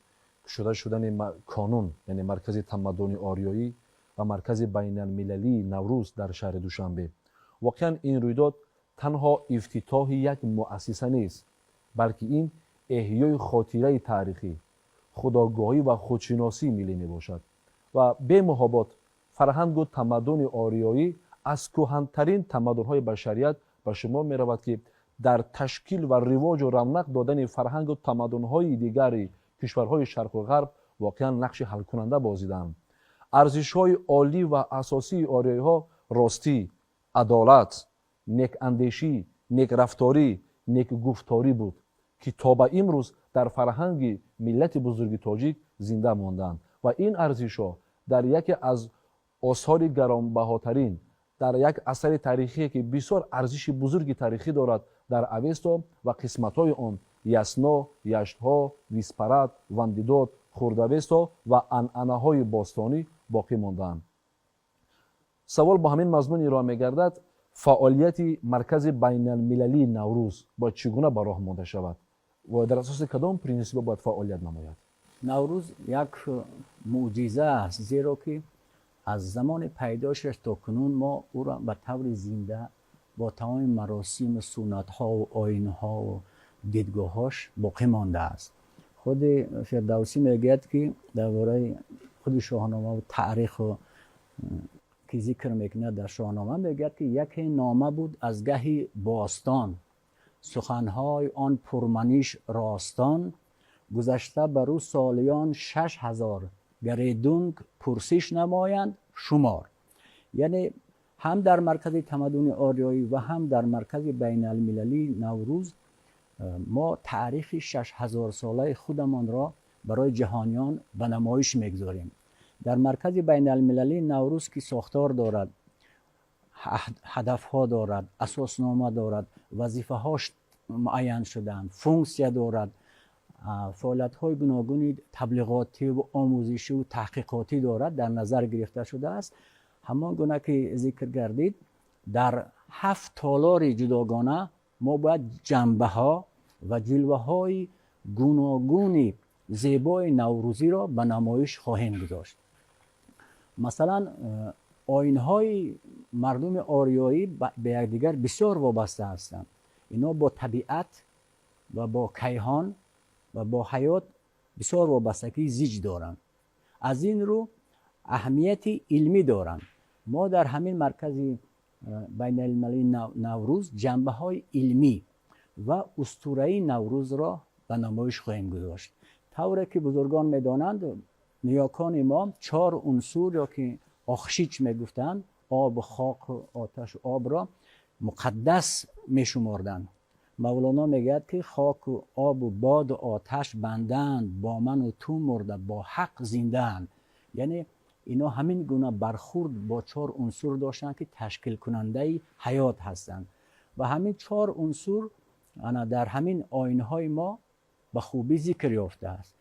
кушода шудани қонун, яъне маркази тамаддуни ориёӣ ва маркази байналмилалии наврӯз дар шаҳри душанбе. воқеан ин рӯйдод танҳо ифтитоҳи як муассиса нест, балки ин эҳёи хотираи таърихӣ, худогоҳӣ ва худшиносии миллӣ мебошад. ва бемуҳобот фарҳангу тамаддуни ориёӣ аз кӯҳантарин тамаддунҳои башарият ба шумор меравад ки дар ташкил ва ривоҷу равнақ додани фарҳангу тамаддунҳои дигари кишварҳои шарқу ғарб воқеан нақши ҳалкунанда бозиданд. арзишҳои олӣ ва асосии ориёиҳо ростӣ, адолат, некандешӣ, некрафторӣ, некгуфторӣ буд, ки то ба имрӯз дар фарҳанги миллати бузурги тоҷик зинда монданд. ва ин арзишҳо дар яке аз осори гаронбаҳотарин, дар як асари таърихие ки бисёр арзиши бузурги таърихӣ дорад, дар авесто ва қисматҳои он ясно, яштҳо, виспарат, вандидод, хурдавесто ва анъанаҳои бостонӣ боқӣ мондаанд. савол ба ҳамин мазмун ироа мегардад: фаъолияти маркази байналмилалии наврӯз бояд чӣ гуна ба роҳ монда шавад ва дар асоси кадом принсипҳо бояд фаъолият намояд? наврӯз як муъҷиза аст, зеро ки аз замони пайдоишаш то кунун мо ӯро ба таври зинда бо тамоми маросиму суннатҳову оинҳову дидгоҳҳош боқӣ мондааст. худи фирдавсӣ мегӯяд ки дар бораи худи шоҳномаву таъриху ки зикр мекунад дар шоҳнома мегӯяд ки яке нома буд аз гаҳи бостон, суханҳои он пурманиш ростон, гузашта бар ӯ солиён 6000 гаредунг пурсиш намоянд шумор. яъне ҳам дар маркази тамаддуни ориёӣ ва ҳам дар маркази байналмилалии наврӯз мо таърихи 6000 солаи худамонро барои ҷаҳониён ба намоиш мегузорем. در مرکز بین المللی نوروز که ساختار دارد، هدف ها دارد، اساسنامه دارد، وظیفه هاش معین شدند، فونکسیا دارد، فعالیت های گوناگونی تبلیغاتی و آموزشی و تحقیقاتی دارد، در نظر گرفته شده است. همان گونه که ذکر گردید، در 7 تالار جداگانه ما باید جنبه ها و جلوه های گوناگون زیبای نوروزی را به نمایش خواهیم گذاشت. مثلا آیین های مردم آریایی به یکدیگر بسیار وابسته هستند. اینا با طبیعت و با کیهان و با حیات بسیار وابستگی زیج دارند. از این رو اهمیت علمی دارند. ما در همین مرکز بین المللی نوروز جنبه های علمی و اسطوره‌ای نوروز را به نمایش خواهیم گذاشت. طوری که بزرگان میدانند، نیاکان ما 4 عنصر یا که آخشیچ میگفتند، آب، خاک، آتش و آب را مقدس میشمردند. مولانا میگه که خاک و آب و باد و آتش بندند، با من و تو مرده با حق زنده‌اند. یعنی اینا همین گونه برخورد با 4 عنصر داشتند که تشکیل کننده حیات هستند و همین 4 عنصر در همین آیین‌های ما به خوبی ذکر یافته است.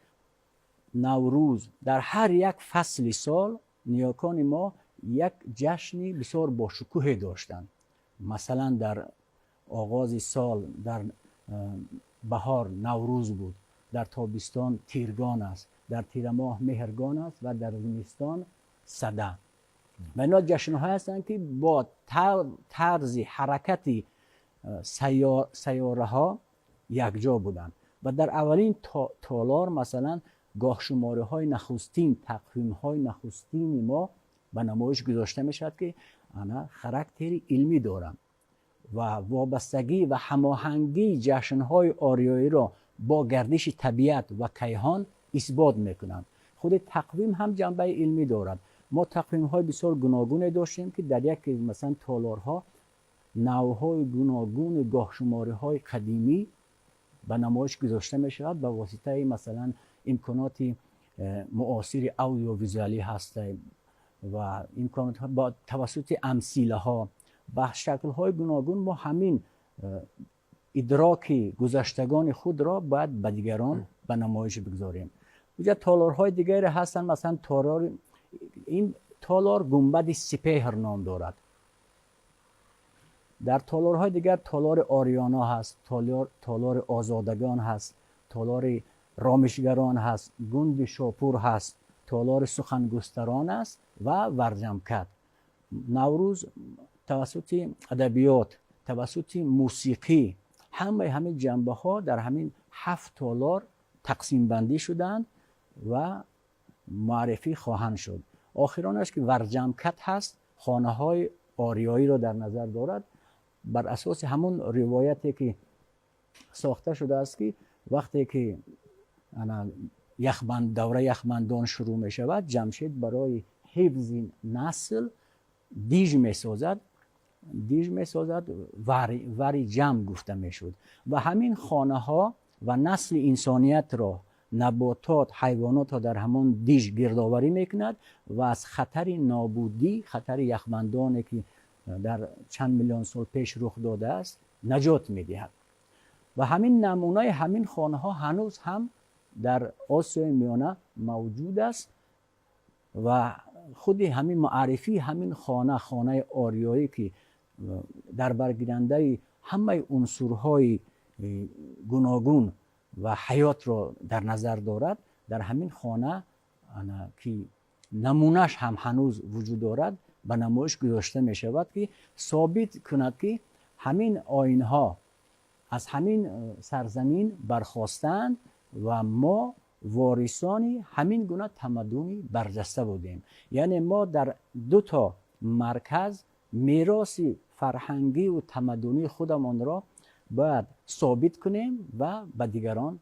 نوروز در هر یک فصل سال نیاکان ما یک جشنی بسیار با شکوه داشتند. مثلا در آغاز سال در بهار نوروز بود، در تابستان تیرگان است، در تیر ماه مهرگان است و در زمستان سده. و اینا جشن‌های هستند که با طرز حرکت سیاره ها یکجا بودند و در اولین تالار مثلا گاه شماره های نخستین، تقویم های نخستین ما به نمایش گذاشته می شود که آنها خاراکتری علمی دارند و وابستگی و هماهنگی جشن‌های آریایی را با گردش طبیعت و کیهان اثبات میکنند. خود تقویم هم جنبه علمی دارد. ما تقویم‌های بسیار گوناگون داشتیم که در یک مثلا تالارها نوع‌های گوناگون گاه شماره‌های قدیمی به نمایش گذاشته می شود به واسطه مثلا امکانات معاصر اودیو ویزوالی هست و امکانات با توسط امثله ها به شکل های گوناگون ما همین ادراک گذشتگان خود را باید به دیگران به نمایش بگذاریم. اینجا تالارهای دیگری هستند، مثلا این تالار گنبد سپهر نام دارد. در تالارهای دیگر تالار آریانا هست، تالار آزادگان هست، تالار رامشگران هست، گند شاپور هست، تالار سخنگستران است و ورجمکت. نوروز توسط ادبیات، توسط موسیقی، همه جنبه ها در همین 7 تالار تقسیم بندی شدند و معرفی خواهند شد. آخرانش که ورجمکت هست، خانه های آریایی را در نظر دارد. بر اساس همون روایتی که ساخته شده است که وقتی که دوره یخبندان شروع می شود، جمشید برای حفظ نسل دیژ می سازد، وری جمع گفته می شد و همین خانه ها و نسل انسانیت را نباتات، حیوانات را در همون دیژ گردآوری میکند و از خطر نابودی، خطر یخبندانی که در چند میلیون سال پیش رخ داده است نجات میدهد. و همین نمونه همین خانه ها هنوز هم در آسیای میانه موجود است و خود همین معرفی همین خانه آریایی که در برگیرنده همه عنصرهای گوناگون و حیات را در نظر دارد، در همین خانه که نمونهش هم هنوز وجود دارد به نمایش گذاشته می شود که ثابت کند که همین آیین‌ها از همین سرزمین برخاستند و ما وارثان همین گونه تمدنی برجسته بودیم. یعنی ما در 2 مرکز میراث فرهنگی و تمدنی خودمان را باید ثابت کنیم و به دیگران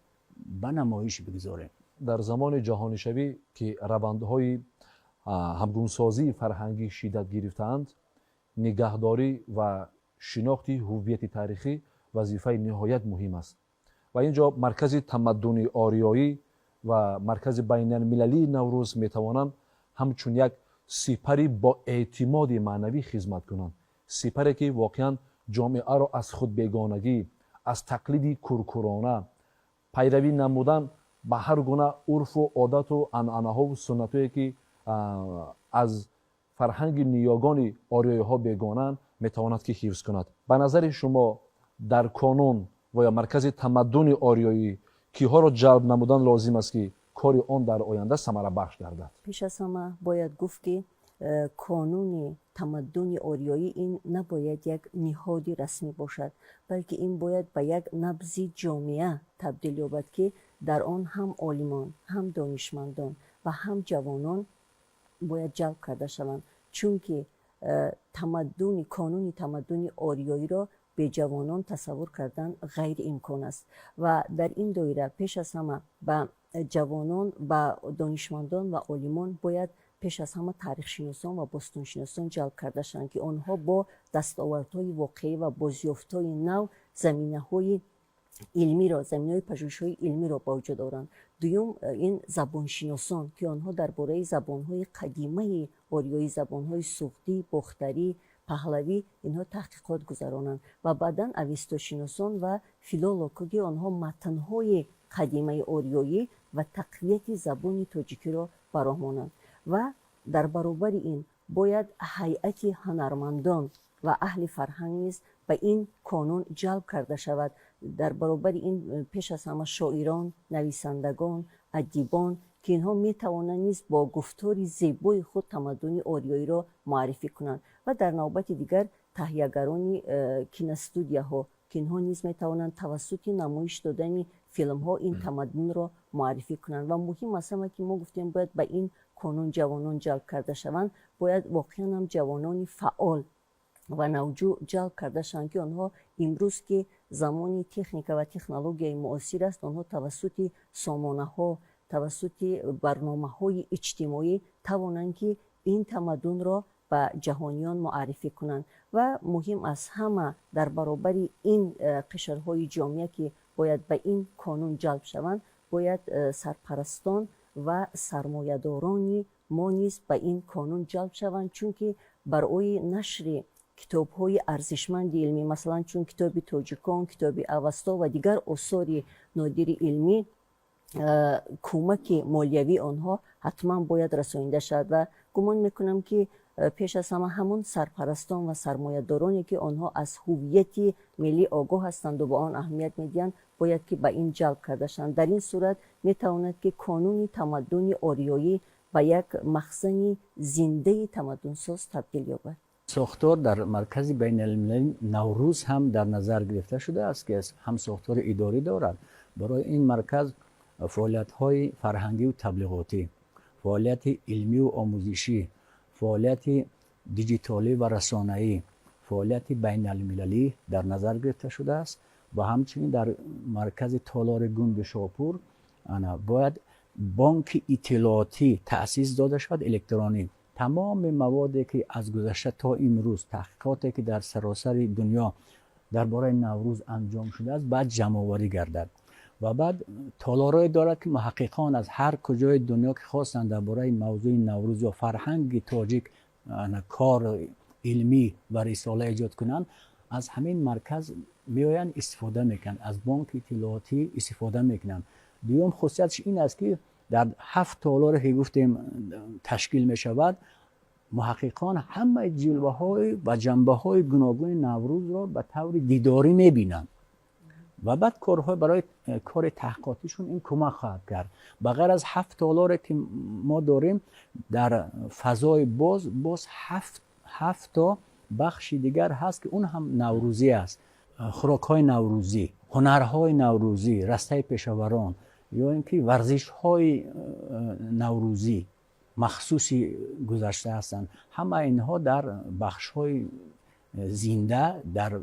به نمایش بگذاریم. در زمان جهانی شوی که روندهای همگونسازی فرهنگی شدت گرفتند، نگهداری و شناخت هویت تاریخی وظیفه نهایت مهم است و اینجا مرکز تمدن آریایی و مرکز بین المللی نوروز می توانند همچون یک سپری با اعتماد معنوی خدمت کنند، سپری که واقعا جامعه را از خود بیگانگی، از تقلید کورکورانه، پیروی نمودن به هر گونه عرف و عادت و عنعنه ها و سنت هایی که از فرهنگ نیاگان آریایی ها بیگانند میتواند که حفظ کند. به نظر شما در کانون و یا مرکز تمدن آریایی کیها را جلب نمودن لازم است که کار آن در آینده ثمره بخش گردد؟ پیش از همه باید گفت که کانون تمدن آریایی این نباید یک نهادی رسمی باشد، بلکه این باید به یک نبض جامعه تبدیل یابد که در آن هم عالمان، هم دانشمندان و هم جوانان باید جلب کرده شوند، چون که کانون تمدن آریایی را به جوانان تصور کردن غیر امکان است و در این دایره پیش از همه به جوانان و دانشمندان و عالمان باید پیش از همه تاریخ شناسان و باستان شناسان جلب کرده شوند که آنها با دستاوردهای واقعی و بازیافت‌های نو زمینه‌های علمی را، زمینه‌های پژوهش‌های علمی را با وجود دارند. دوم این زبان شناسان که آنها درباره زبان‌های قدیمی آریایی، زبان‌های سوختی، باختری، پهلوی اینها تحقیقات گذرانند و بعداً اوستا شناسان و فیلولوگ‌ها که آنها متن‌های قدیمی آریایی و تقویت زبان تاجیکی را فراهمانند و در برابر این باید هیئت هنرمندان و اهل فرهنگ نیز به این کانون جلب کرده شود. در برابر این پیش از همه شاعران، نویسندگان، ادیبان که اینها می توانند نیز با گفتار زیبای خود تمدن آریایی را معرفی کنند و در نوبت دیگر تهیه‌گران کینوستودیوها که اینها نیز می توانند توسط نمایش دادن فیلم ها این تمدن را معرفی کنند و مهم است که ما گفتیم باید به این کانون جوانان جلب کرده شوند، باید واقعا هم جوانان فعال و نوجو جلب کرده شوند که آنها امروز که زمان تکنیک و تکنولوژی معاصر است، آنها توسط سامانه ها، توسط برنامه های اجتماعی توانند که این تمدن را به جهانیان معرفی کنند و مهم از همه در برابر این قشرهای جامعه که باید به این کانون جلب شوند، باید سرپرستان و سرمایه‌داران ما نیز به این کانون جلب شوند، چون که برای نشر کتاب‌های ارزشمند علمی مثلا چون کتاب تاجیکان، کتاب اوستا و دیگر آثار نادر علمی کمک مالیوی آنها حتما باید رسانیده شد و گمان میکنم که پیش از همه همون سرپرستان و سرمایه‌دارانی که آنها از هویت ملی آگاه هستند و به آن اهمیت میدهند باید که به این جلب کرده شوند. در این صورت میتواند که کانون تمدن آریایی به یک مخزن زنده تمدن ساز تبدیل یابد. ساختار در مرکز بین المللی نوروز هم در نظر گرفته شده است که هم ساختار اداری دارد. برای این مرکز فعالیت‌های فرهنگی و تبلیغاتی، فعالیت علمی و آموزشی، فعالیت دیجیتالی و رسانه‌ای، فعالیت بین المللی در نظر گرفته شده است و همچنین در مرکز تالار گوند شاپور باید بانک اطلاعاتی تأسیس داده شود الکترونیک. تمام موادی که از گذشته تا امروز، تحقیقاتی که در سراسر دنیا درباره نوروز انجام شده است باید جمع آوری گردد و بعد تالارای دارد که محققان از هر کجای دنیا که خواستند درباره موضوع نوروز یا فرهنگ تاجیک کار علمی و رساله ایجاد کنند، از همین مرکز میآیند استفاده میکنند، از بانک اطلاعاتی استفاده میکنند. دوم خصوصیتش این است که در 7 تالار که گفتیم تشکیل می شود، محققان همه جلوه های و جنبه های گوناگون نوروز را به طور دیداری می بینند و بعد کارهای برای کار تحقیقاتیشون این کمک خواهد کرد. بغیر از 7 تالار که ما داریم در فضای باز 7 تا بخش دیگر هست که اون هم نوروزی است. خوراک‌های نوروزی، هنرهای نوروزی، رسته پیشاوران یا اینکه ورزش‌های نوروزی مخصوصی گذشته هستند. همه اینها در بخش‌های زنده در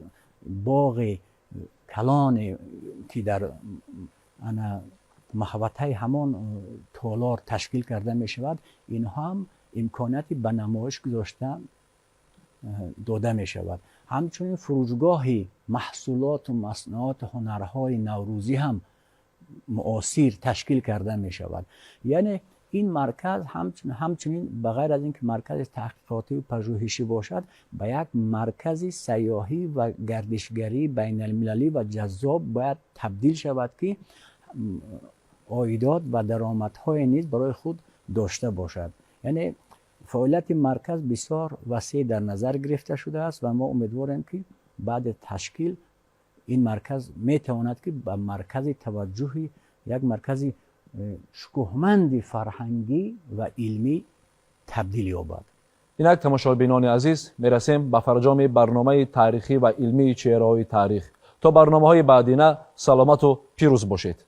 باغ کلان که در محوطه همان تالار تشکیل کرده می شود، اینها هم امکاناتی به نمایش گذاشته داده می شود. همچنین فروشگاه محصولات و مصنوعات هنرهای نوروزی هم معاصر تشکیل کرده می شود. یعنی این مرکز همچنین بغیر از اینکه مرکز تحقیقاتی و پژوهشی باشد به یک مرکز سیاحی و گردشگری بین المللی و جذاب باید تبدیل شود که عایدات و درآمدهای نیز برای خود داشته باشد. یعنی فعالیت مرکز بسیار وسیع در نظر گرفته شده است و ما امیدواریم که بعد تشکیل این مرکز میتواند که به مرکز توجهی، یک مرکز شکوهمند فرهنگی و علمی تبدیل یابد. اینک تماشابینان عزیز میرسیم به فرجام برنامه تاریخی و علمی چهره‌های تاریخ. تا برنامه‌های بعدی، سلامت و پیروز باشید.